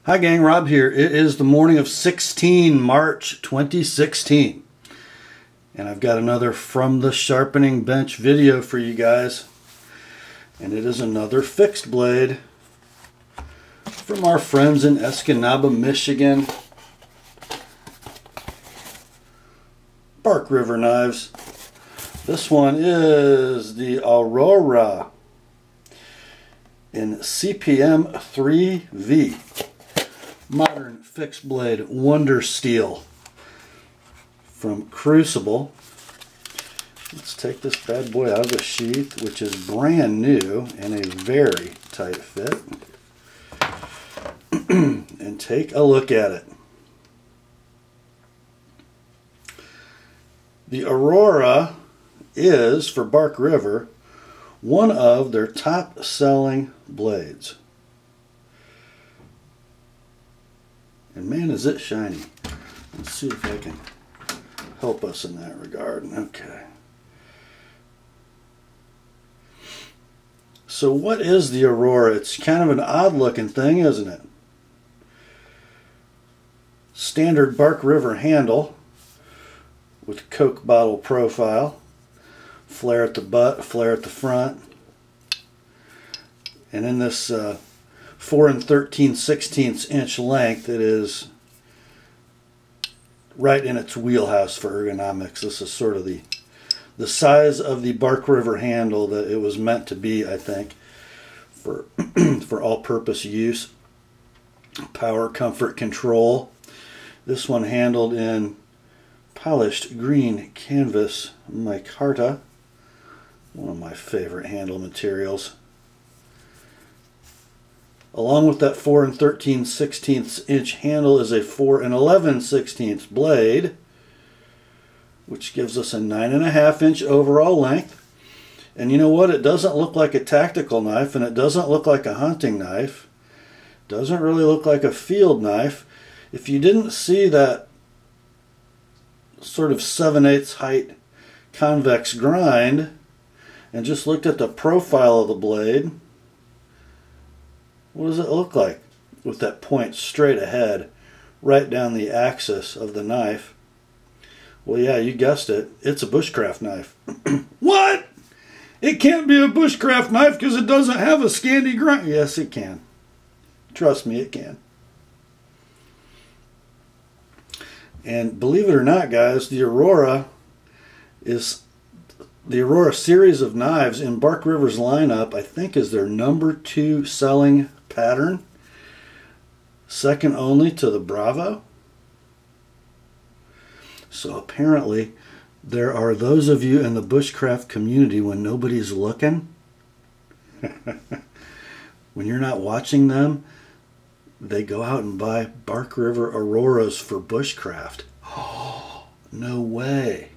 Hi gang, Rob here. It is the morning of March 2016. And I've got another From the Sharpening Bench video for you guys. And it is another fixed blade from our friends in Escanaba, Michigan. Bark River knives. This one is the Aurora in CPM 3V. Modern fixed blade wonder steel from Crucible. Let's take this bad boy out of the sheath, which is brand new and a very tight fit, and take a look at it. The Aurora is, for Bark River, one of their top selling blades. And man, is it shiny. Let's see if I can help us in that regard. Okay. So what is the Aurora? It's kind of an odd looking thing, isn't it? Standard Bark River handle with Coke bottle profile. Flare at the butt, flare at the front. And in this 4 13/16 inch length, it is right in its wheelhouse for ergonomics. This is sort of the size of the Bark River handle that it was meant to be, I think, for for all-purpose use. Power, comfort, control. This one handled in polished green canvas micarta, one of my favorite handle materials. Along with that 4 13/16 inch handle is a 4 11/16 blade, which gives us a 9.5 inch overall length. And you know what? It doesn't look like a tactical knife, and it doesn't look like a hunting knife. It doesn't really look like a field knife. If you didn't see that sort of 7/8 height convex grind and just looked at the profile of the blade, what does it look like with that point straight ahead, right down the axis of the knife? Well, yeah, you guessed it. It's a Bushcraft knife. What? It can't be a Bushcraft knife because it doesn't have a Scandi grind. Yes, it can. Trust me, it can. And believe it or not, guys, the Aurora series of knives in Bark River's lineup, I think, is their #2 selling pattern, second only to the Bravo. So apparently there are those of you in the Bushcraft community, when nobody's looking, when you're not watching them, they go out and buy Bark River Auroras for Bushcraft. Oh, no way.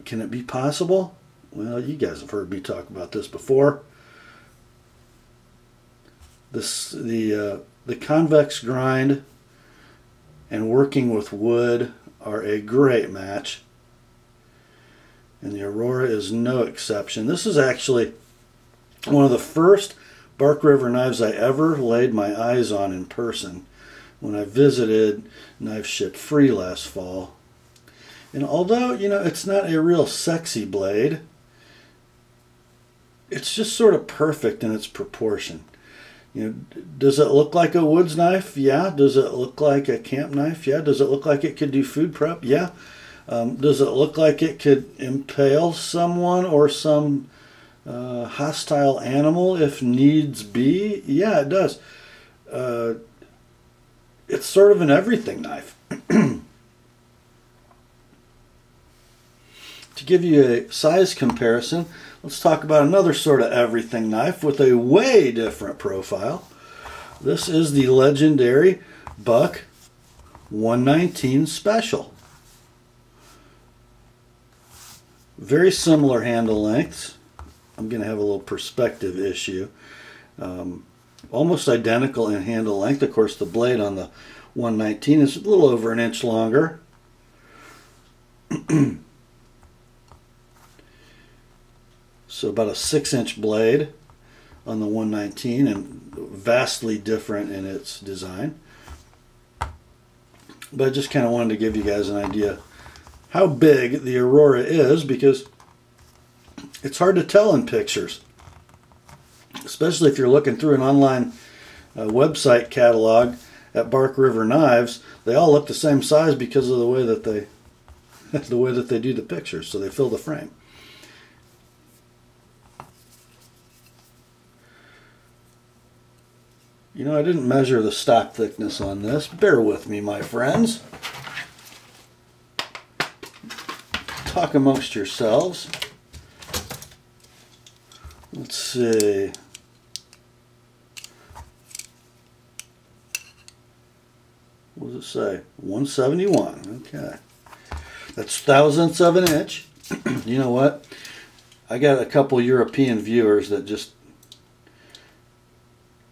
Can it be possible? Well, you guys have heard me talk about this before. The convex grind and working with wood are a great match, and the Aurora is no exception. This is actually one of the first Bark River knives I ever laid my eyes on in person when I visited Knife Ship Free last fall. And although, you know, it's not a real sexy blade, it's just sort of perfect in its proportion. You know, does it look like a woods knife? Yeah. Does it look like a camp knife? Yeah. Does it look like it could do food prep? Yeah. Does it look like it could impale someone or some hostile animal if needs be? Yeah, it does. It's sort of an everything knife. To give you a size comparison, let's talk about another sort of everything knife with a way different profile. This is the legendary Buck 119 Special. Very similar handle lengths. I'm going to have a little perspective issue. Almost identical in handle length. Of course, the blade on the 119 is a little over an inch longer. So about a 6-inch blade on the 119, and vastly different in its design. But I just kind of wanted to give you guys an idea how big the Aurora is, because it's hard to tell in pictures, especially if you're looking through an online website catalog at Bark River Knives. They all look the same size because of the way that they do the pictures, so they fill the frame. You know, I didn't measure the stock thickness on this. Bear with me, my friends. Talk amongst yourselves. Let's see. What does it say? 171. Okay. That's thousandths of an inch. You know what? I got a couple European viewers that just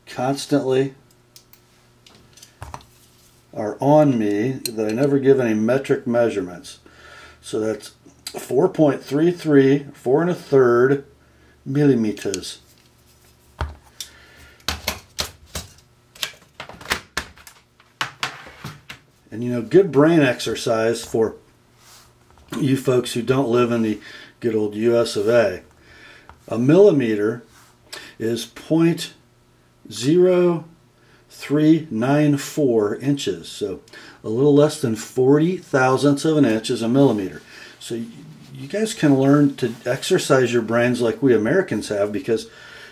constantly are on me that I never give any metric measurements. So that's 4.33, 4 1/3 millimeters. And you know, good brain exercise for you folks who don't live in the good old US of A. A millimeter is 0.0394 inches. So a little less than 40 thousandths of an inch is a millimeter. So you guys can learn to exercise your brains like we Americans have, because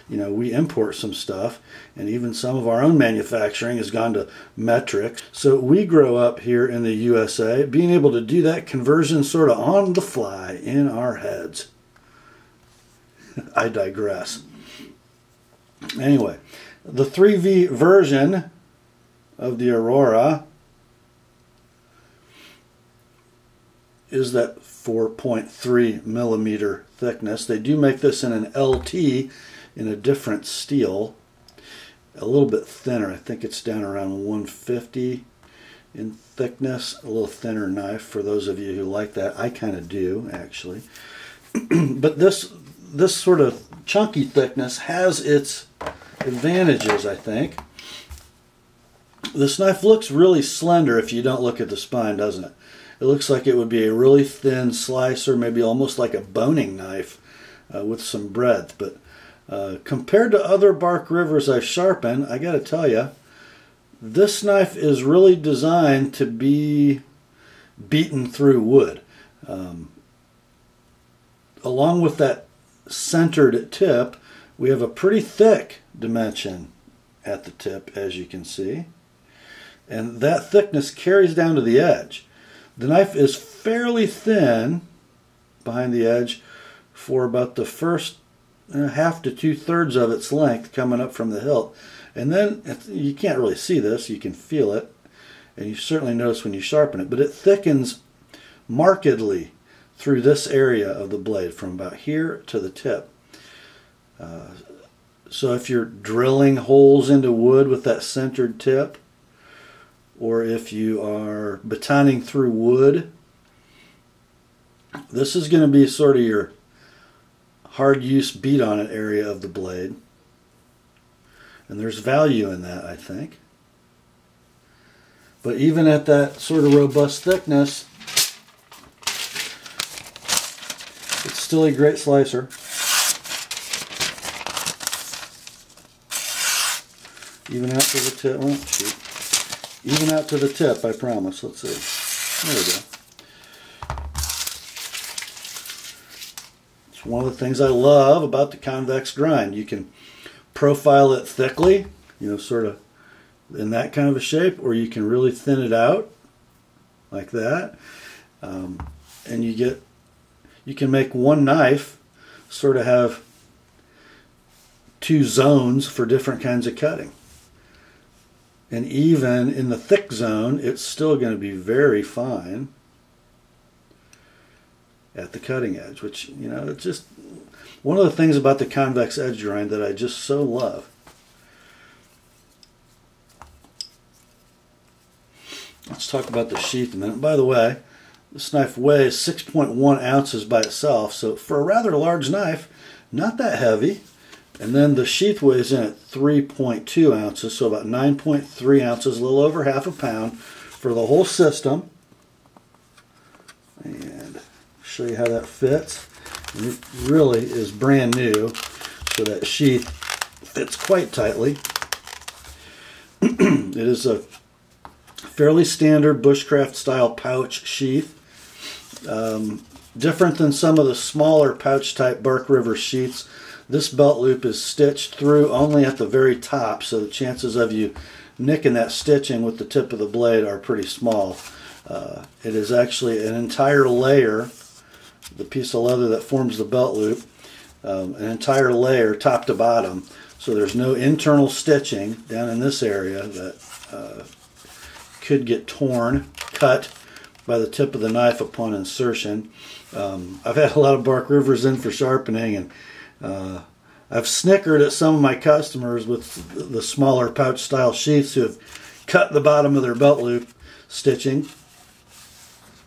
you know, we import some stuff, and even some of our own manufacturing has gone to metric. So we grow up here in the USA being able to do that conversion sort of on the fly in our heads. I digress. Anyway, the 3V version of the Aurora is that 4.3 millimeter thickness. They do make this in an LT, in a different steel, a little bit thinner. I think it's down around 150 in thickness, a little thinner knife for those of you who like that. I kind of do, actually. But this sort of chunky thickness has its advantages, I think. This knife looks really slender if you don't look at the spine, doesn't it? It looks like it would be a really thin slicer, maybe almost like a boning knife with some breadth. But compared to other Bark Rivers I've sharpened, I got to tell you, this knife is really designed to be beaten through wood. Along with that centered tip, we have a pretty thick dimension at the tip, as you can see. And that thickness carries down to the edge. The knife is fairly thin behind the edge for about the first half to 2/3 of its length coming up from the hilt. And then you can't really see this, you can feel it, and you certainly notice when you sharpen it, but it thickens markedly through this area of the blade from about here to the tip. So if you're drilling holes into wood with that centered tip, or if you are batoning through wood, this is going to be sort of your hard use beat on it area of the blade. And there's value in that, I think. But even at that sort of robust thickness, it's still a great slicer. Even out to the tip. Oh, shoot. Even out to the tip, I promise. Let's see. There we go. It's one of the things I love about the convex grind. You can profile it thickly, you know, sort of in that kind of a shape, or you can really thin it out like that. And you can make one knife sort of have two zones for different kinds of cutting. And even in the thick zone, it's still going to be very fine at the cutting edge, which, you know, it's just one of the things about the convex edge grind that I just so love. Let's talk about the sheath a minute. By the way, this knife weighs 6.1 ounces by itself, so for a rather large knife, not that heavy. And then the sheath weighs in at 3.2 ounces, so about 9.3 ounces, a little over half a pound, for the whole system. And show you how that fits. And it really is brand new, so that sheath fits quite tightly. It is a fairly standard Bushcraft style pouch sheath. Different than some of the smaller pouch type Bark River sheaths, this belt loop is stitched through only at the very top, so the chances of you nicking that stitching with the tip of the blade are pretty small. It is actually an entire layer, the piece of leather that forms the belt loop, an entire layer top to bottom, so there's no internal stitching down in this area that could get torn, cut by the tip of the knife upon insertion. I've had a lot of Bark Rivers in for sharpening, and I've snickered at some of my customers with the smaller pouch style sheaths who have cut the bottom of their belt loop stitching,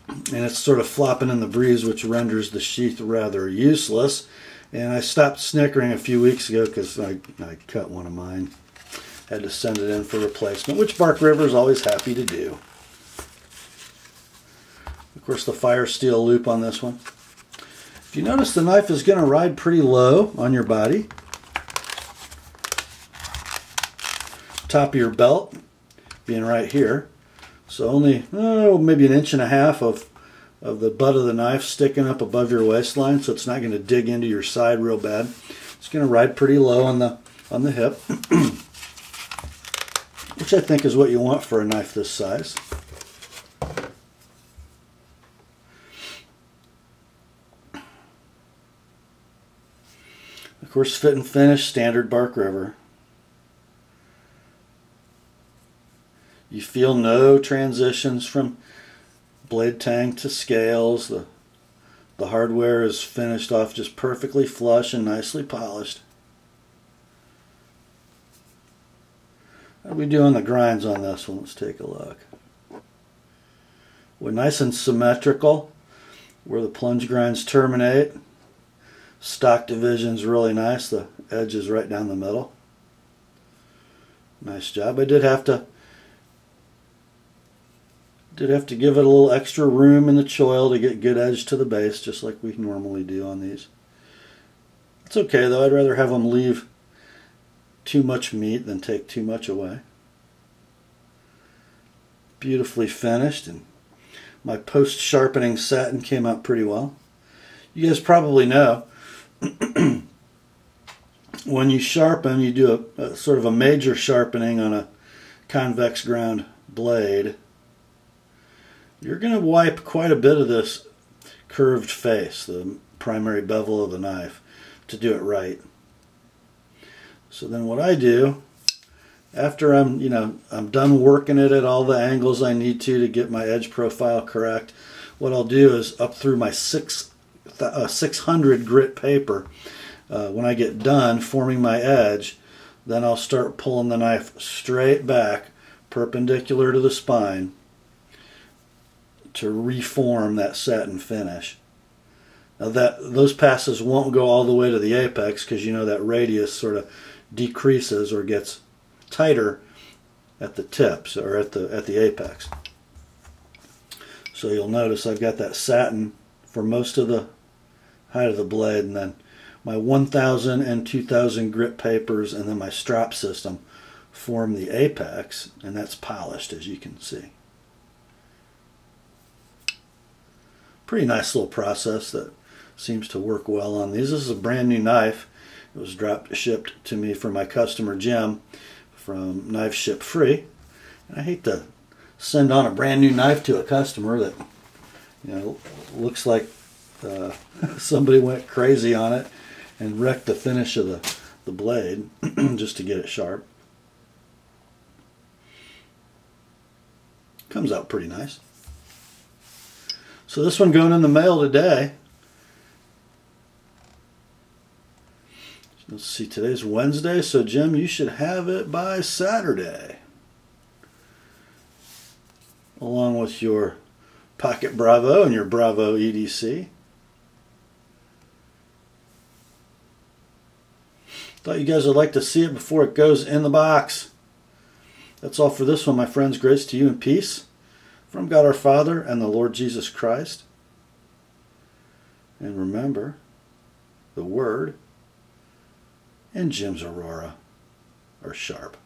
and it's sort of flopping in the breeze, which renders the sheath rather useless. And I stopped snickering a few weeks ago because I cut one of mine. Had to send it in for replacement, which Bark River is always happy to do. Of course, the fire steel loop on this one. If you notice, the knife is going to ride pretty low on your body. Top of your belt being right here. So only maybe 1.5 inches of the butt of the knife sticking up above your waistline, so it's not going to dig into your side real bad. It's going to ride pretty low on the hip, which I think is what you want for a knife this size. Of course, fit and finish, standard Bark River. You feel no transitions from blade tang to scales. The hardware is finished off just perfectly flush and nicely polished. How do we do on the grinds on this one? Let's take a look. We're nice and symmetrical where the plunge grinds terminate. Stock division's really nice. The edge is right down the middle. Nice job. I did have to give it a little extra room in the choil to get good edge to the base, just like we normally do on these. It's okay though. I'd rather have them leave too much meat than take too much away. Beautifully finished, and my post-sharpening satin came out pretty well. You guys probably know when you sharpen, you do a sort of a major sharpening on a convex ground blade. You're going to wipe quite a bit of this curved face, the primary bevel of the knife, to do it right. So then what I do, after I'm done working it at all the angles I need to get my edge profile correct, what I'll do is up through my 600 grit paper, when I get done forming my edge, then I'll start pulling the knife straight back, perpendicular to the spine, to reform that satin finish. Now those passes won't go all the way to the apex, because you know that radius sort of decreases or gets tighter at the tips or at the apex. So you'll notice I've got that satin for most of the height of the blade, and then my 1000 and 2000 grit papers and then my strop system form the apex, and that's polished, as you can see. Pretty nice little process that seems to work well on these. This is a brand new knife. It was shipped to me from my customer Jim from Knife Ship Free. And I hate to send on a brand new knife to a customer that looks like somebody went crazy on it and wrecked the finish of the blade just to get it sharp. Comes out pretty nice. So this one going in the mail today. Let's see, today's Wednesday, so Jim, you should have it by Saturday. Along with your Pocket Bravo and your Bravo EDC. Thought you guys would like to see it before it goes in the box. That's all for this one, my friends. Grace to you and peace. from God our Father and the Lord Jesus Christ. And remember, the Word and Jim's Aurora are sharp.